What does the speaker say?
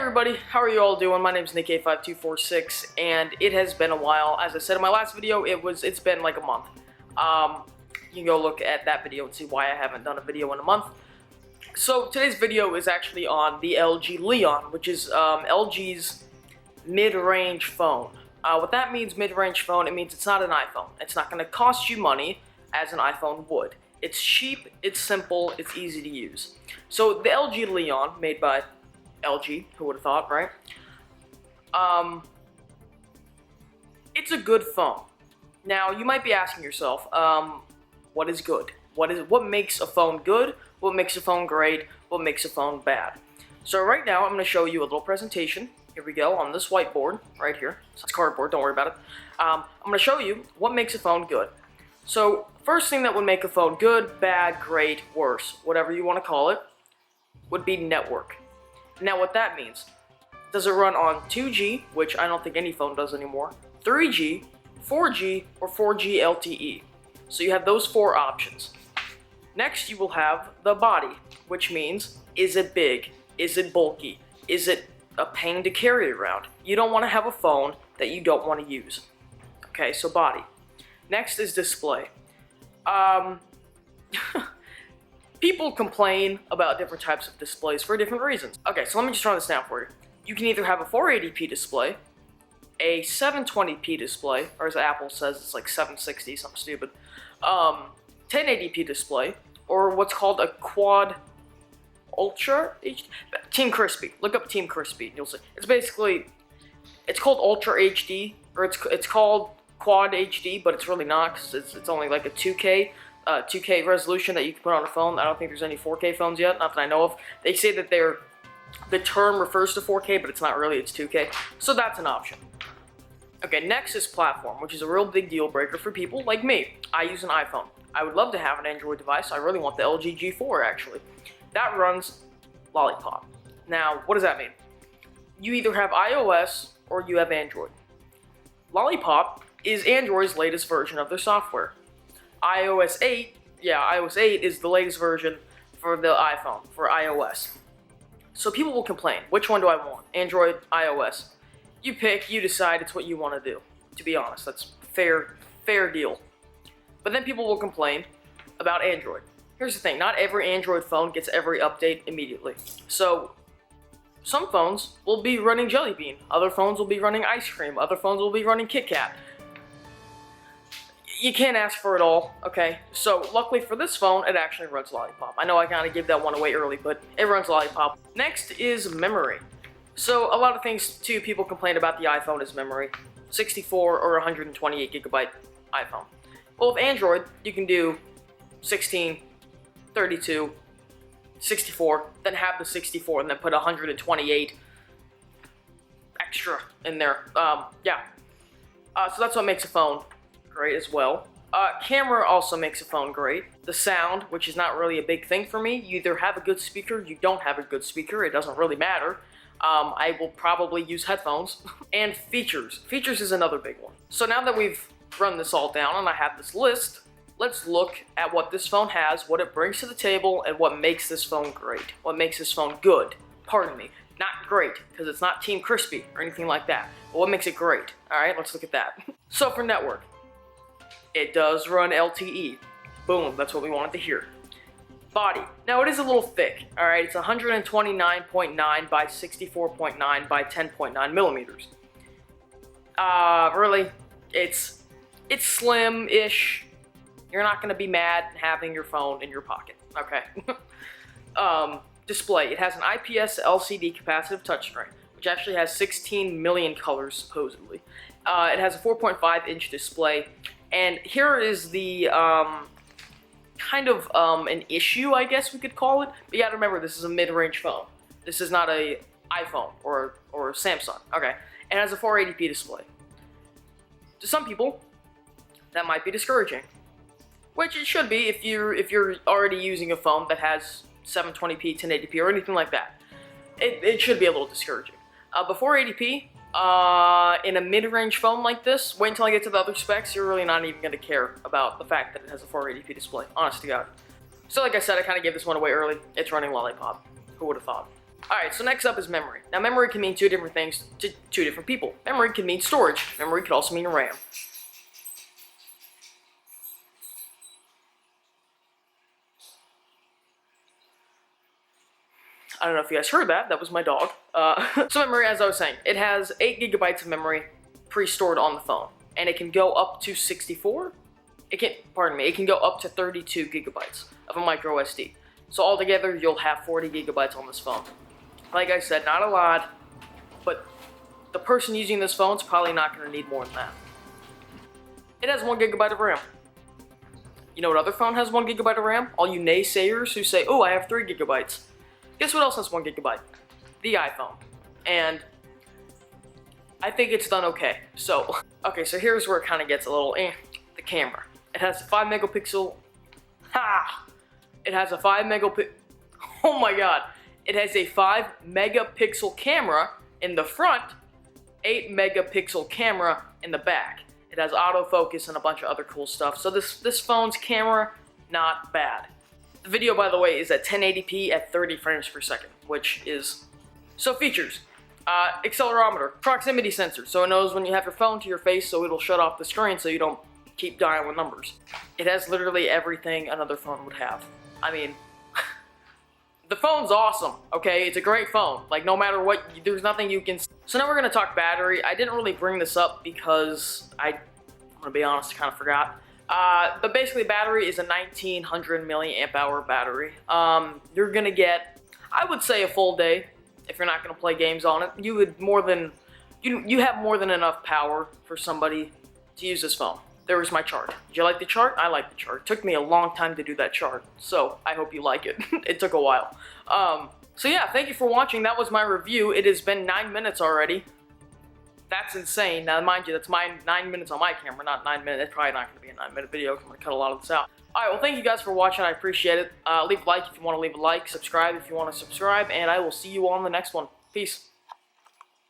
everybody, how are you all doing? My name is Nick5246, and it has been a while. As I said in my last video, it's been like a month. You can go look at that video and see why I haven't done a video in a month. So today's video is actually on the LG Leon, which is LG's mid-range phone. What that means, mid-range phone, it means it's not an iPhone. It's not going to cost you money as an iPhone would. It's cheap, it's simple, it's easy to use. So the LG Leon, made by LG, who would have thought, right? It's a good phone. Now, you might be asking yourself, what is good? What makes a phone good? What makes a phone great? What makes a phone bad? So right now, I'm going to show you a little presentation. Here we go, on this whiteboard, right here. It's cardboard, don't worry about it. I'm going to show you what makes a phone good. So, first thing that would make a phone good, bad, great, worse, whatever you want to call it, would be network. Now what that means, does it run on 2G, which I don't think any phone does anymore, 3G, 4G, or 4G LTE. So you have those four options. Next you will have the body, which means, is it big? Is it bulky? Is it a pain to carry around? You don't want to have a phone that you don't want to use. Okay, so body. Next is display. People complain about different types of displays for different reasons. Okay, so let me just run this down for you. You can either have a 480p display, a 720p display, or as Apple says, it's like 760, something stupid, 1080p display, or what's called a quad ultra HD. Team Crispy. Look up Team Crispy, and you'll see. It's basically, it's called Ultra HD, or it's called Quad HD, but it's really not, because it's only like a 2K resolution that you can put on a phone. I don't think there's any 4K phones yet, not that I know of. They say that the term refers to 4K, but it's not really, it's 2K. So that's an option. Okay, Nexus Platform, which is a real big deal breaker for people like me. I use an iPhone. I would love to have an Android device. I really want the LG G4, actually. That runs Lollipop. Now, what does that mean? You either have iOS or you have Android. Lollipop is Android's latest version of their software. iOS 8 is the latest version for the iPhone, for iOS. So people will complain, which one do I want? Android, iOS? You pick, you decide, it's what you want to do. To be honest, that's fair deal. But then people will complain about Android. Here's the thing, not every Android phone gets every update immediately. So, some phones will be running Jelly Bean, other phones will be running Ice Cream, other phones will be running Kit Kat. You can't ask for it all, okay? So, luckily for this phone, it actually runs Lollipop. I know I kind of gave that one away early, but it runs Lollipop. Next is memory. So, a lot of things, too, people complain about the iPhone is memory. 64 or 128 gigabyte iPhone. Well, with Android, you can do 16, 32, 64, then have the 64, and then put 128 extra in there. So that's what makes a phone great as well. Camera also makes a phone great. The sound, which is not really a big thing for me. You either have a good speaker, you don't have a good speaker, it doesn't really matter. I will probably use headphones. And features. Features is another big one. So now that we've run this all down and I have this list, let's look at what this phone has, what it brings to the table, and what makes this phone great. What makes this phone good. Pardon me. Not great, because it's not Team Crispy or anything like that. But what makes it great? Alright, let's look at that. So for network, it does run LTE. Boom, that's what we wanted to hear. Body. Now it is a little thick, alright? It's 129.9 by 64.9 by 10.9 millimeters. Really, it's slim-ish. You're not going to be mad having your phone in your pocket, okay? Display. It has an IPS LCD capacitive touchscreen, which actually has 16 million colors, supposedly. It has a 4.5-inch display, and here is the, an issue, I guess we could call it. But you gotta remember, this is a mid-range phone. This is not a iPhone or a Samsung, okay? And it has a 480p display. To some people, that might be discouraging. Which it should be if you're already using a phone that has 720p, 1080p, or anything like that. It should be a little discouraging. But 480p, in a mid-range phone like this, wait until I get to the other specs, you're really not even going to care about the fact that it has a 480p display, honest to God. So like I said, I kind of gave this one away early. It's running Lollipop. Who would have thought? Alright, so next up is memory. Now memory can mean two different things to two different people. Memory can mean storage. Memory could also mean RAM. I don't know if you guys heard that. That was my dog. So memory, as I was saying, it has 8 gigabytes of memory pre-stored on the phone. And it can go up to 64? It can go up to 32 gigabytes of a micro SD. So altogether, you'll have 40 gigabytes on this phone. Like I said, not a lot, but the person using this phone is probably not going to need more than that. It has 1 gigabyte of RAM. You know what other phone has 1 gigabyte of RAM? All you naysayers who say, oh, I have 3 gigabytes. Guess what else has 1 gigabyte? The iPhone. And I think it's done okay. So, okay, so here's where it kind of gets a little the camera. It has a 5 megapixel. Ha! It has a 5 megapixel. Oh my god. It has a 5 megapixel camera in the front, 8 megapixel camera in the back. It has autofocus and a bunch of other cool stuff. So this phone's camera, not bad. The video, by the way, is at 1080p at 30 frames per second, which is... So features. Accelerometer. Proximity sensor, so it knows when you have your phone to your face, so it'll shut off the screen so you don't keep dialing numbers. It has literally everything another phone would have. I mean... The phone's awesome, okay? It's a great phone. Like, no matter what, there's nothing you can... So now we're going to talk battery. I didn't really bring this up because I'm going to be honest, I kind of forgot. But basically, battery is a 1900 milliamp hour battery. You're going to get, I would say, a full day if you're not going to play games on it. You would you have more than enough power for somebody to use this phone. There was my chart. Did you like the chart? I like the chart. It took me a long time to do that chart, so I hope you like it. It took a while. So yeah, thank you for watching. That was my review. It has been 9 minutes already. That's insane. Now, mind you, that's my 9 minutes on my camera, not 9 minutes. It's probably not going to be a 9-minute video because I'm going to cut a lot of this out. Alright, well, thank you guys for watching. I appreciate it. Leave a like if you want to leave a like. Subscribe if you want to subscribe. And I will see you on the next one. Peace.